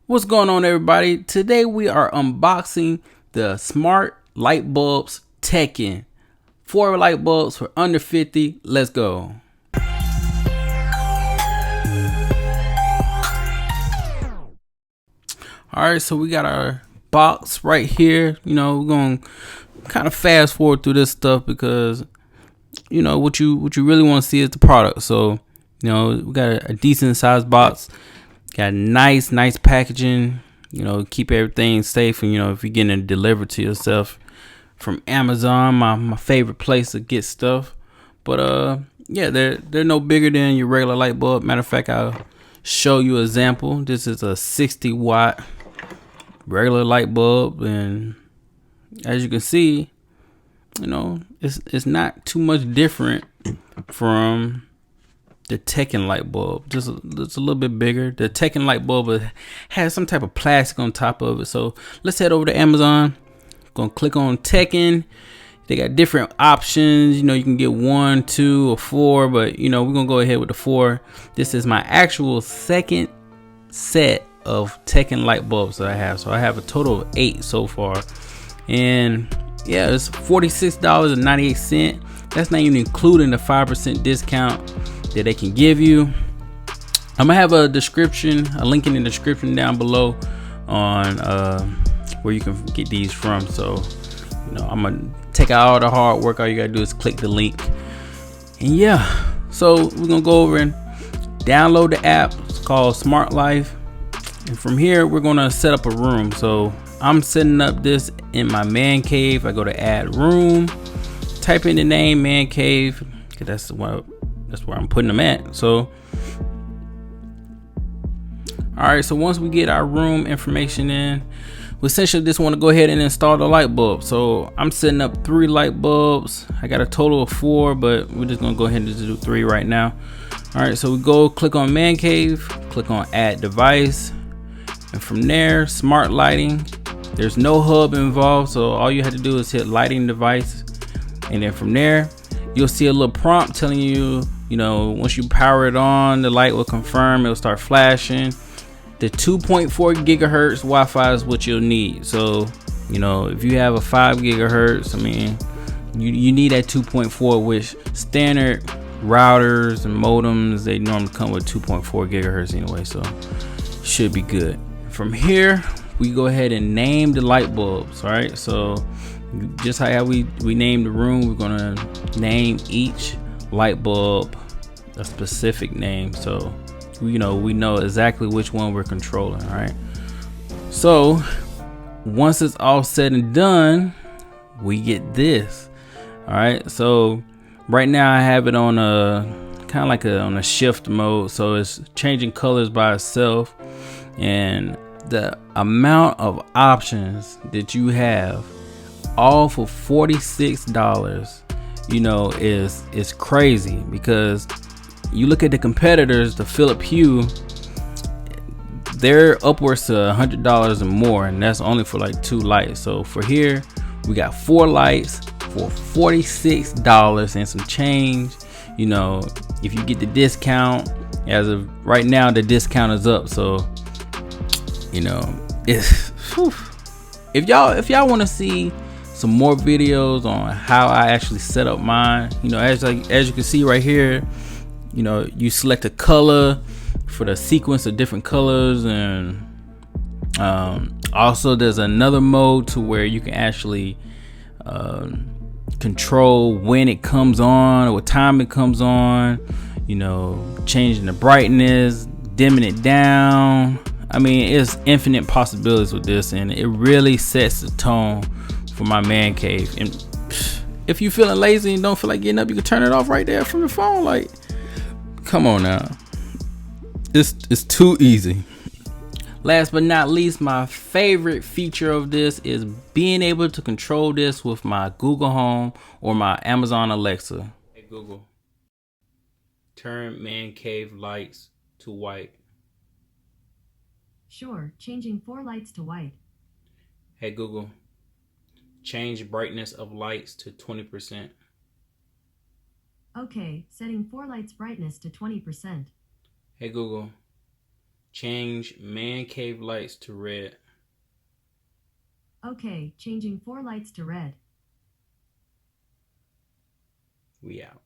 What's going on, everybody? Today we are unboxing the smart light bulbs Teckin. 4 light bulbs for under 50. Let's go. Alright, so we got our box right here. We're going to kind of fast forward through this stuff because what you really want to see is the product. So we got a decent sized box, got nice packaging, keep everything safe. And if you're getting it delivered to yourself from Amazon, my favorite place to get stuff. But yeah, they're no bigger than your regular light bulb. Matter of fact, I'll show you an example. This is a 60-watt regular light bulb, and as you can see, it's not too much different from the Teckin light bulb. Just it's a little bit bigger. The Teckin light bulb has some type of plastic on top of it. So let's head over to Amazon. Gonna click on Teckin. They got different options. You can get 1, 2, or 4, but we're gonna go ahead with the 4. This is my actual second set of Teckin light bulbs that I have. So I have a total of 8 so far, and yeah, it's $46.98. That's not even including the 5% discount that they can give you. I'm gonna have a link in the description down below on where you can get these from. So I'm gonna take out all the hard work. All you gotta do is click the link, and yeah, so we're gonna go over and download the app. It's called Smart Life, and from here we're gonna set up a room. So I'm setting up this in my man cave. I go to add room, type in the name man cave, because that's where I'm putting them at. So alright, so once we get our room information in, we essentially just want to go ahead and install the light bulb. So I'm setting up 3 light bulbs. I got a total of 4, but we're just gonna go ahead and just do 3 right now. Alright, so we go click on man cave, click on add device, and from there, smart lighting. There's no hub involved, so all you have to do is hit lighting device, and then from there you'll see a little prompt telling you, once you power it on, the light will confirm, it'll start flashing. The 2.4 gigahertz Wi-Fi is what you'll need. So if you have a 5 gigahertz, I mean, you need that 2.4, which standard routers and modems, they normally come with 2.4 gigahertz anyway, so should be good. From here we go ahead and name the light bulbs. All right, so just how we name the room, we're gonna name each light bulb a specific name, so we know exactly which one we're controlling. All right, so once it's all said and done, we get this. All right, so right now I have it on a kind of like on a shift mode, so it's changing colors by itself, and the amount of options that you have all for $46 is crazy. Because you look at the competitors, the Philip Hue, they're upwards to $100 and more, and that's only for like 2 lights. So for here we got 4 lights for $46 and some change. If you get the discount, as of right now the discount is up, so it's whew. If y'all want to see some more videos on how I actually set up mine, as you can see right here, you select a color for the sequence of different colors, and also there's another mode to where you can actually control when it comes on or what time it comes on, changing the brightness, dimming it down. I mean, it's infinite possibilities with this, and it really sets the tone for my man cave. And if you feeling lazy and don't feel like getting up, you can turn it off right there from your phone. Like, come on now, it's too easy. Last but not least, my favorite feature of this is being able to control this with my Google Home or my Amazon Alexa. Hey Google, turn man cave lights to white. Sure, changing 4 lights to white. Hey Google, change brightness of lights to 20%. Okay, setting 4 lights brightness to 20%. Hey Google, Change man cave lights to red. Okay, changing 4 lights to red. We out.